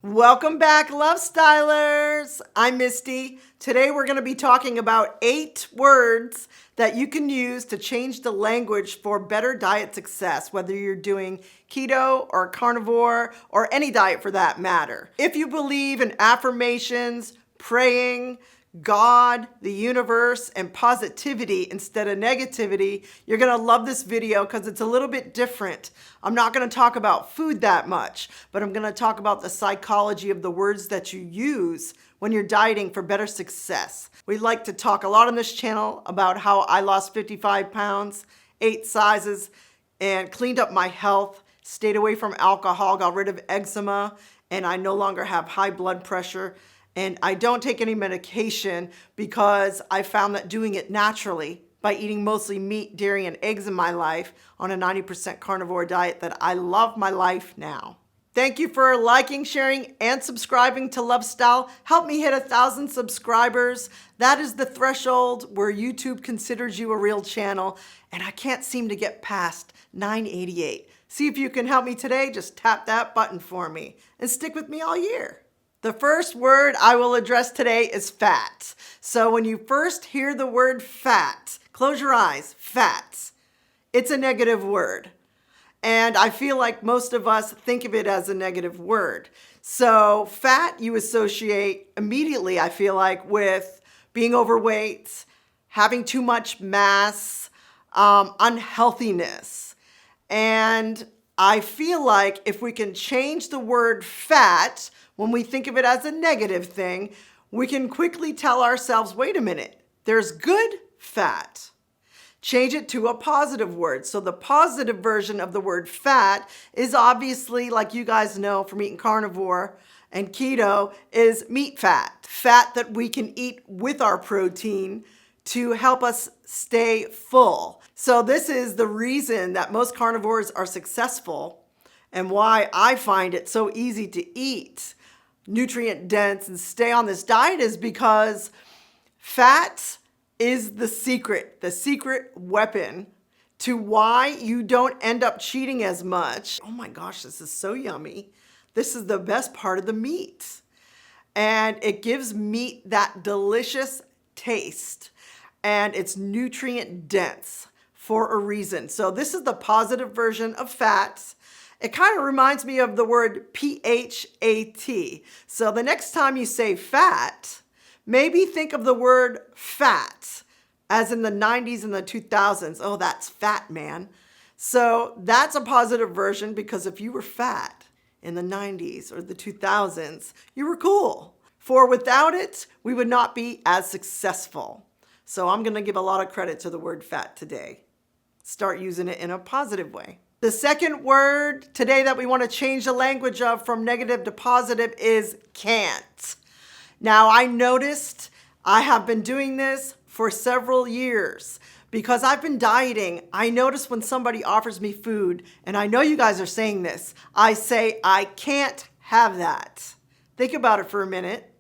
Welcome back, Love Stylers. I'm Misty. Today we're going to be talking about 8 words that you can use to change the language for better diet success, whether you're doing keto or carnivore or any diet for that matter. If you believe in affirmations, praying, God, the universe, and positivity instead of negativity, you're going to love this video because it's a little bit different. I'm not going to talk about food that much, but I'm going to talk about the psychology of the words that you use when you're dieting for better success. We like to talk a lot on this channel about how I lost 55 pounds, 8 sizes, and cleaned up my health, stayed away from alcohol, got rid of eczema, and I no longer have high blood pressure. And I don't take any medication because I found that doing it naturally by eating mostly meat, dairy, and eggs in my life on a 90% carnivore diet that I love my life now. Thank you for liking, sharing, and subscribing to Love Style. Help me hit 1,000 subscribers. That is the threshold where YouTube considers you a real channel, and I can't seem to get past 988. See if you can help me today. Just tap that button for me and stick with me all year. The first word I will address today is fat. So when you first hear the word fat, close your eyes, fat. It's a negative word. And I feel like most of us think of it as a negative word. So fat you associate immediately, I feel like, with being overweight, having too much mass, unhealthiness. And I feel like if we can change the word fat, when we think of it as a negative thing, we can quickly tell ourselves, wait a minute, there's good fat. Change it to a positive word. So the positive version of the word fat is obviously, like you guys know from eating carnivore and keto, is meat fat. Fat that we can eat with our protein to help us stay full. So this is the reason that most carnivores are successful and why I find it so easy to eat nutrient dense and stay on this diet is because fat is the secret weapon to why you don't end up cheating as much. Oh my gosh, this is so yummy. This is the best part of the meat. And it gives meat that delicious taste. And it's nutrient dense for a reason. So this is the positive version of fat. It kind of reminds me of the word PHAT. So the next time you say fat, maybe think of the word fat, as in the 90s and the 2000s. Oh, that's fat, man. So that's a positive version because if you were fat in the 90s or the 2000s, you were cool. For without it, we would not be as successful. So I'm going to give a lot of credit to the word fat today. Start using it in a positive way. The second word today that we want to change the language of from negative to positive is can't. Now, I noticed I have been doing this for several years because I've been dieting. I notice when somebody offers me food, and I know you guys are saying this, I say, I can't have that. Think about it for a minute.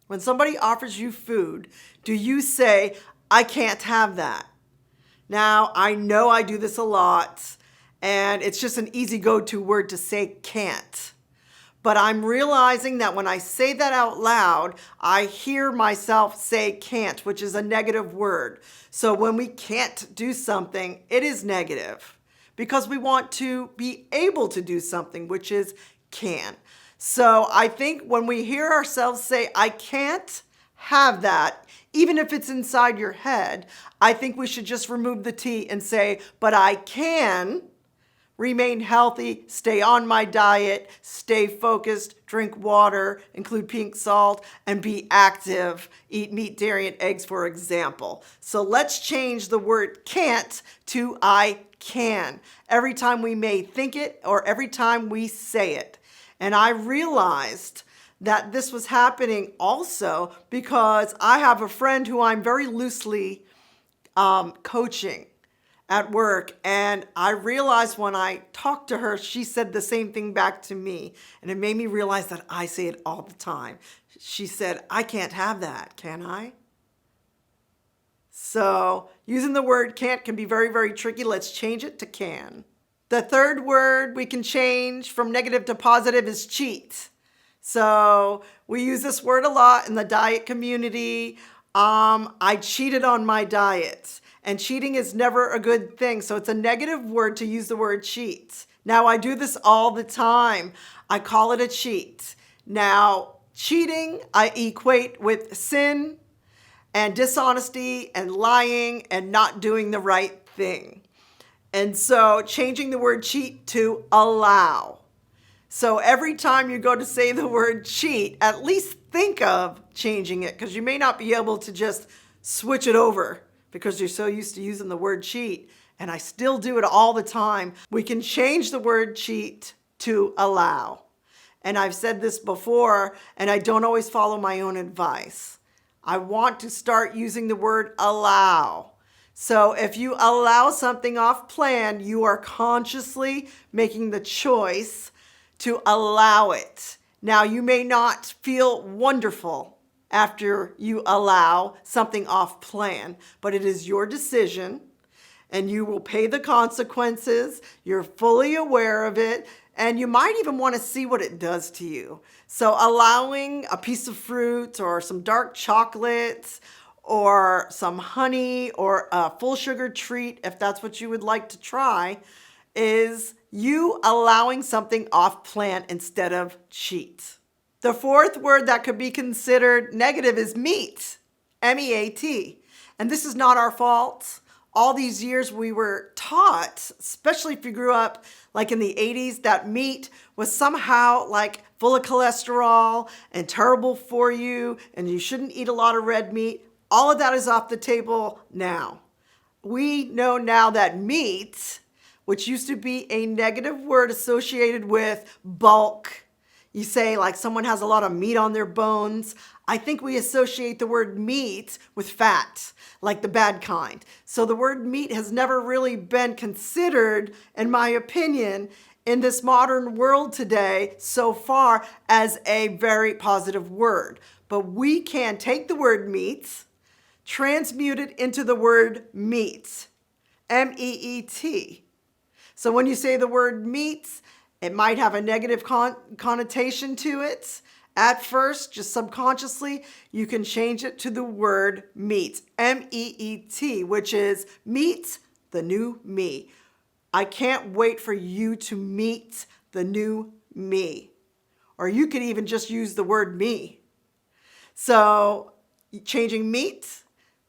When somebody offers you food, do you say, I can't have that? Now, I know I do this a lot. And it's just an easy go-to word to say can't. But I'm realizing that when I say that out loud, I hear myself say can't, which is a negative word. So when we can't do something, it is negative because we want to be able to do something, which is can. So I think when we hear ourselves say, I can't have that, even if it's inside your head, I think we should just remove the T and say, but I can remain healthy, stay on my diet, stay focused, drink water, include pink salt, and be active. Eat meat, dairy, and eggs, for example. So let's change the word can't to I can every time we may think it or every time we say it. And I realized that this was happening also because I have a friend who I'm very loosely coaching at work, and I realized when I talked to her, she said the same thing back to me, and it made me realize that I say it all the time. She said, I can't have that, can I? So using the word can't can be very, very tricky. Let's change it to can. The third word we can change from negative to positive is cheat. So we use this word a lot in the diet community. I cheated on my diet, and cheating is never a good thing. So it's a negative word to use the word cheat. Now, I do this all the time. I call it a cheat. Now, cheating, I equate with sin and dishonesty and lying and not doing the right thing. And so changing the word cheat to allow. So every time you go to say the word cheat, at least think of changing it, because you may not be able to just switch it over because you're so used to using the word cheat. And I still do it all the time. We can change the word cheat to allow. And I've said this before, and I don't always follow my own advice. I want to start using the word allow. So if you allow something off plan, you are consciously making the choice to allow it. Now, you may not feel wonderful after you allow something off plan, but it is your decision and you will pay the consequences. You're fully aware of it, and you might even want to see what it does to you. So allowing a piece of fruit or some dark chocolate or some honey or a full sugar treat, if that's what you would like to try, is you allowing something off plan instead of cheat. The fourth word that could be considered negative is meat, M-E-A-T. And this is not our fault. All these years we were taught, especially if you grew up like in the 80s, that meat was somehow like full of cholesterol and terrible for you, and you shouldn't eat a lot of red meat. All of that is off the table now. We know now that meat, which used to be a negative word associated with bulk. You say like someone has a lot of meat on their bones. I think we associate the word meat with fat, like the bad kind. So the word meat has never really been considered, in my opinion, in this modern world today so far as a very positive word. But we can take the word meat, transmute it into the word meat, M-E-E-T. So when you say the word meat, it might have a negative connotation to it. At first, just subconsciously, you can change it to the word meat, M-E-E-T, which is meet the new me. I can't wait for you to meet the new me. Or you could even just use the word me. So changing meat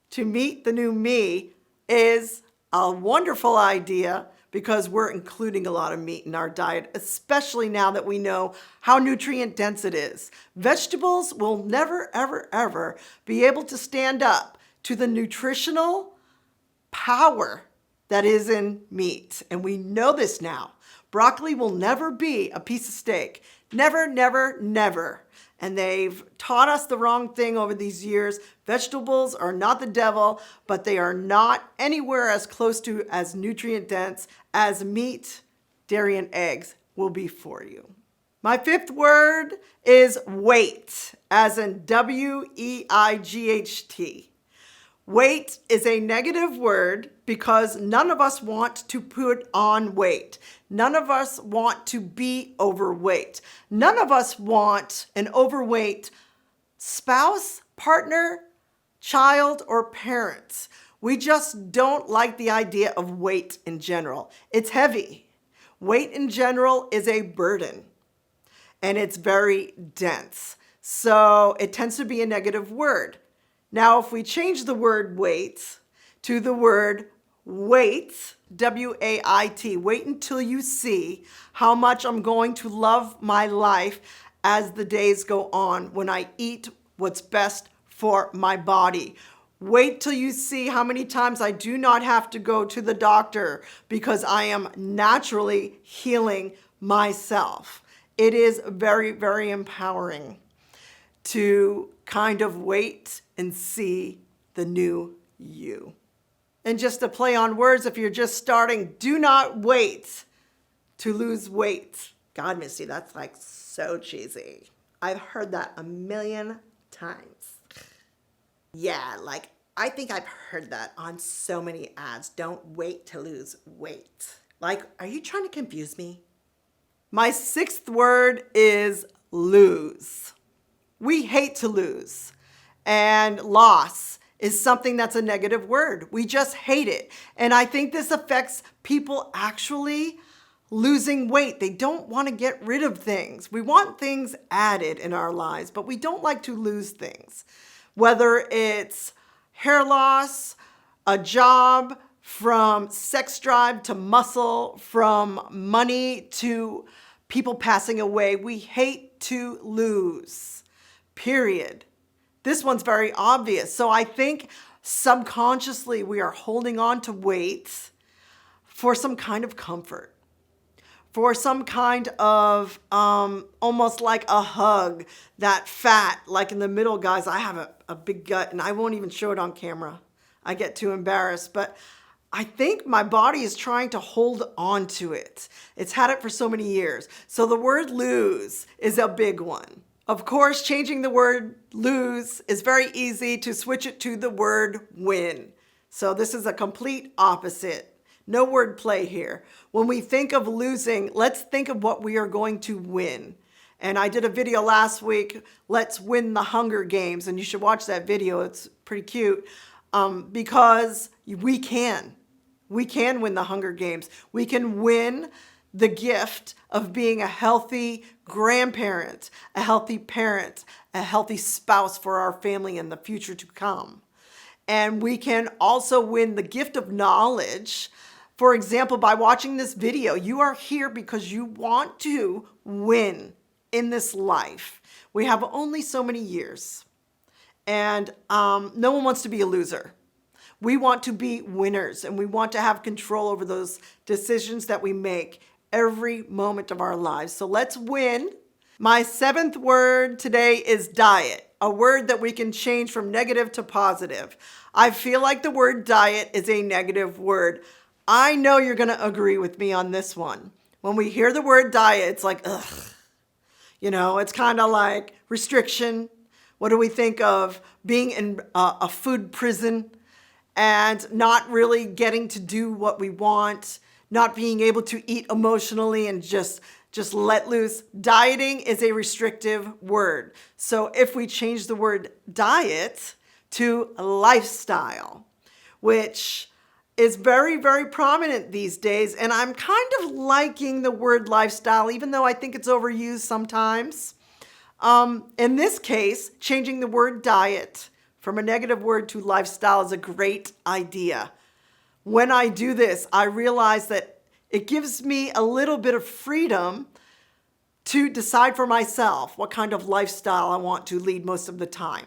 to meet the new me is a wonderful idea, because we're including a lot of meat in our diet, especially now that we know how nutrient dense it is. Vegetables will never, ever, ever be able to stand up to the nutritional power that is in meat. And we know this now. Broccoli will never be a piece of steak. Never, never, never. And they've taught us the wrong thing over these years. Vegetables are not the devil, but they are not anywhere as close to as nutrient dense as meat, dairy, and eggs will be for you. My fifth word is weight, as in W-E-I-G-H-T. Weight is a negative word because none of us want to put on weight. None of us want to be overweight. None of us want an overweight spouse, partner, child, or parent. We just don't like the idea of weight in general. It's heavy. Weight in general is a burden, and it's very dense. So it tends to be a negative word. Now, if we change the word weight to the word wait, W-A-I-T, wait until you see how much I'm going to love my life as the days go on when I eat what's best for my body. Wait till you see how many times I do not have to go to the doctor because I am naturally healing myself. It is very, very empowering to kind of wait and see the new you. And just to play on words, if you're just starting, do not wait to lose weight. God, Misty, that's like so cheesy. I've heard that a million times. Yeah, like I think I've heard that on so many ads. Don't wait to lose weight. Like, are you trying to confuse me? My sixth word is lose. We hate to lose. And loss is something that's a negative word. We just hate it. And I think this affects people actually losing weight. They don't want to get rid of things. We want things added in our lives, but we don't like to lose things. Whether it's hair loss, a job, from sex drive to muscle, from money to people passing away, we hate to lose, period. This one's very obvious. So I think subconsciously we are holding on to weight for some kind of comfort, for some kind of almost like a hug, that fat, like in the middle, guys. I have a big gut and I won't even show it on camera. I get too embarrassed, but I think my body is trying to hold on to it. It's had it for so many years. So the word lose is a big one. Of course, changing the word lose is very easy to switch it to the word win. So this is a complete opposite. No word play here. When we think of losing, let's think of what we are going to win. And I did a video last week, let's win the Hunger Games. And you should watch that video. It's pretty cute because we can. We can win the Hunger Games. We can win the gift of being a healthy grandparent, a healthy parent, a healthy spouse for our family in the future to come. And we can also win the gift of knowledge. For example, by watching this video, you are here because you want to win in this life. We have only so many years, and no one wants to be a loser. We want to be winners, and we want to have control over those decisions that we make every moment of our lives. So let's win. My 7th word today is diet, a word that we can change from negative to positive. I feel like the word diet is a negative word. I know you're going to agree with me on this one. When we hear the word diet, it's like, ugh. You know, it's kind of like restriction. What do we think of being in a food prison? And not really getting to do what we want, not being able to eat emotionally and just let loose. Dieting is a restrictive word. So if we change the word diet to lifestyle, which is very, very prominent these days, and I'm kind of liking the word lifestyle, even though I think it's overused sometimes. In this case, changing the word diet from a negative word to lifestyle is a great idea. When I do this, I realize that it gives me a little bit of freedom to decide for myself what kind of lifestyle I want to lead most of the time.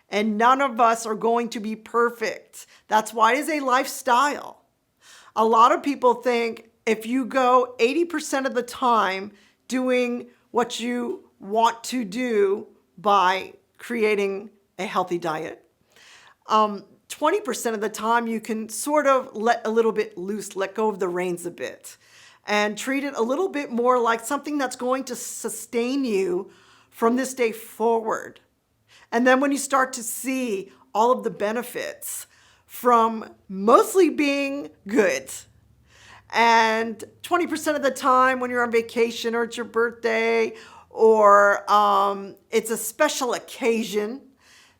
And none of us are going to be perfect. That's why it is a lifestyle. A lot of people think if you go 80% of the time doing what you want to do by creating a healthy diet, 20% of the time you can sort of let a little bit loose, let go of the reins a bit, and treat it a little bit more like something that's going to sustain you from this day forward. And then when you start to see all of the benefits from mostly being good, and 20% of the time when you're on vacation or it's your birthday or it's a special occasion,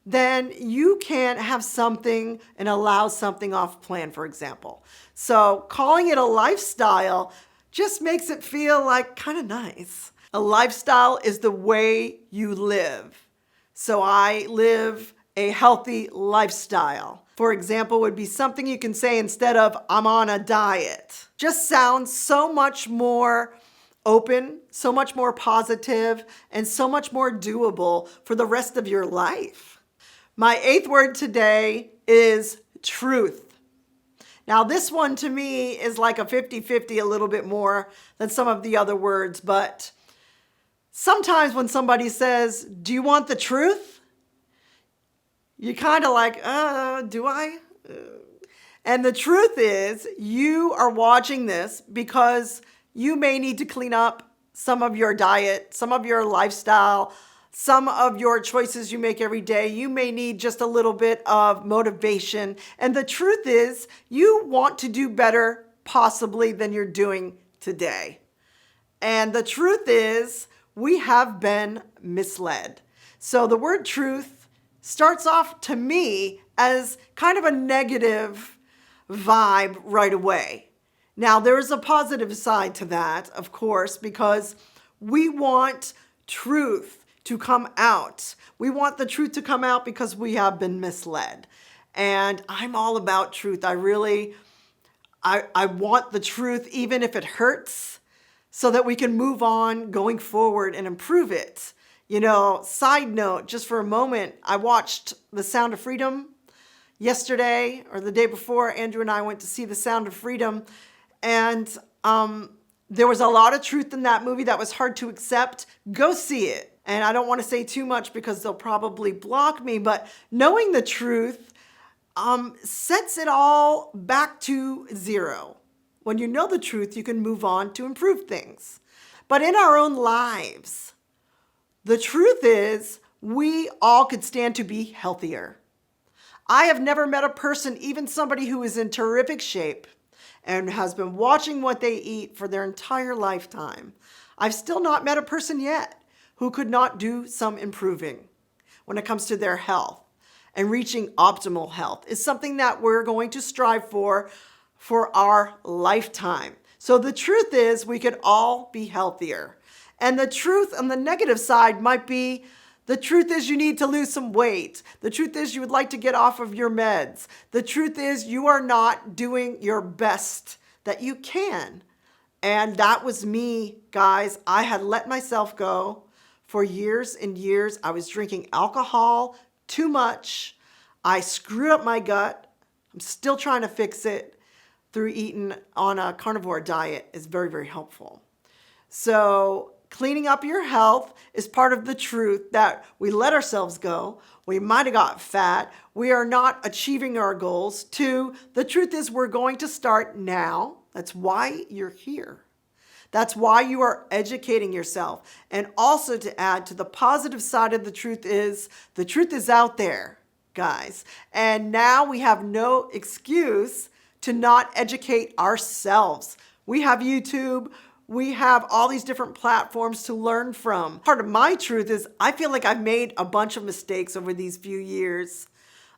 then you can have something and allow something off plan, for example. So calling it a lifestyle just makes it feel like kind of nice. A lifestyle is the way you live. So I live a healthy lifestyle. For example, would be something you can say instead of I'm on a diet. Just sounds so much more open, so much more positive, and so much more doable for the rest of your life. My 8th word today is truth. Now, this one to me is like a 50-50, a little bit more than some of the other words, but sometimes when somebody says, do you want the truth? You're kind of like, do I? And the truth is, you are watching this because you may need to clean up some of your diet, some of your lifestyle, some of your choices you make every day. You may need just a little bit of motivation. And the truth is, you want to do better possibly than you're doing today. And the truth is, we have been misled. So the word truth starts off to me as kind of a negative vibe right away. Now, there's a positive side to that, of course, because we want truth to come out. We want the truth to come out because we have been misled. And I'm all about truth. I want the truth, even if it hurts, so that we can move on going forward and improve it. Side note, just for a moment, I watched The Sound of Freedom yesterday or the day before. Andrew and I went to see The Sound of Freedom, and there was a lot of truth in that movie that was hard to accept. Go see it. And I don't want to say too much because they'll probably block me, but knowing the truth sets it all back to zero. When you know the truth, you can move on to improve things. But in our own lives, the truth is we all could stand to be healthier. I have never met a person, even somebody who is in terrific shape and has been watching what they eat for their entire lifetime. I've still not met a person yet who could not do some improving when it comes to their health. And reaching optimal health is something that we're going to strive for our lifetime. So the truth is we could all be healthier. And the truth on the negative side might be, the truth is you need to lose some weight. The truth is you would like to get off of your meds. The truth is you are not doing your best that you can. And that was me, guys. I had let myself go for years and years. I was drinking alcohol too much. I screwed up my gut. I'm still trying to fix it through eating on a carnivore diet is very, very helpful. So cleaning up your health is part of the truth that we let ourselves go. We might have got fat. We are not achieving our goals. 2, the truth is we're going to start now. That's why you're here. That's why you are educating yourself. And also to add to the positive side of the truth is out there, guys. And now we have no excuse to not educate ourselves. We have YouTube. We have all these different platforms to learn from. Part of my truth is I feel like I've made a bunch of mistakes over these few years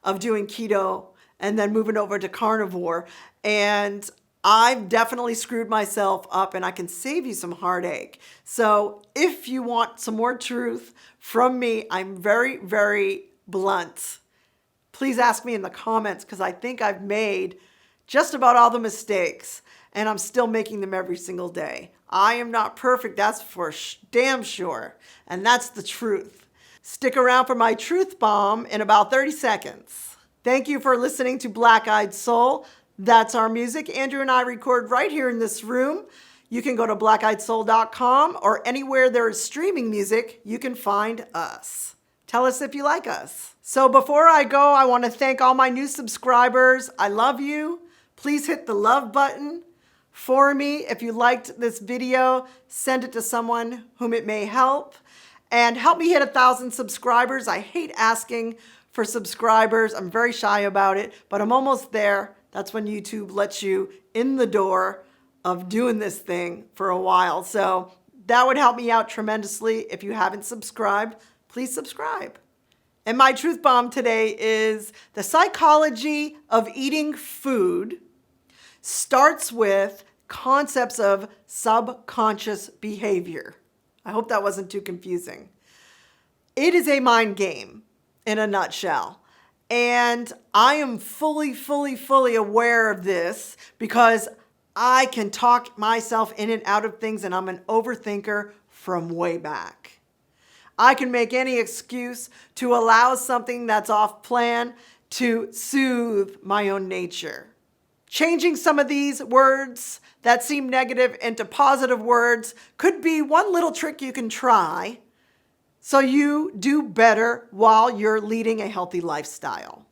of doing keto and then moving over to carnivore. And I've definitely screwed myself up, and I can save you some heartache. So if you want some more truth from me, I'm very, very blunt. Please ask me in the comments because I think I've made just about all the mistakes, and I'm still making them every single day. I am not perfect, that's for damn sure, and that's the truth. Stick around for my truth bomb in about 30 seconds. Thank you for listening to Black Eyed Soul. That's our music. Andrew and I record right here in this room. You can go to blackeyedsoul.com or anywhere there is streaming music, you can find us. Tell us if you like us. So before I go, I want to thank all my new subscribers. I love you. Please hit the love button for me. If you liked this video, send it to someone whom it may help. And help me hit 1,000 subscribers. I hate asking for subscribers. I'm very shy about it, but I'm almost there. That's when YouTube lets you in the door of doing this thing for a while. So that would help me out tremendously. If you haven't subscribed, please subscribe. And my truth bomb today is the psychology of eating food starts with concepts of subconscious behavior. I hope that wasn't too confusing. It is a mind game in a nutshell. And I am fully aware of this because I can talk myself in and out of things, and I'm an overthinker from way back. I can make any excuse to allow something that's off plan to soothe my own nature. Changing some of these words that seem negative into positive words could be one little trick you can try so you do better while you're leading a healthy lifestyle.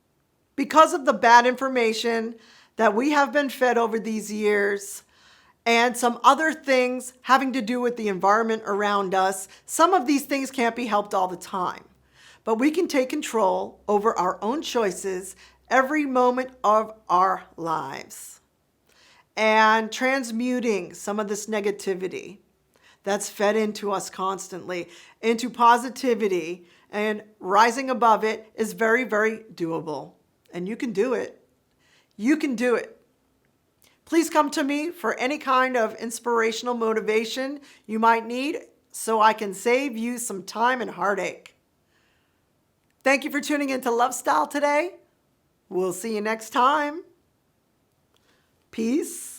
Because of the bad information that we have been fed over these years and some other things having to do with the environment around us, some of these things can't be helped all the time. But we can take control over our own choices every moment of our lives and transmuting some of this negativity that's fed into us constantly, into positivity, and rising above it is very, very doable. And you can do it. You can do it. Please come to me for any kind of inspirational motivation you might need so I can save you some time and heartache. Thank you for tuning into Love Style today. We'll see you next time. Peace.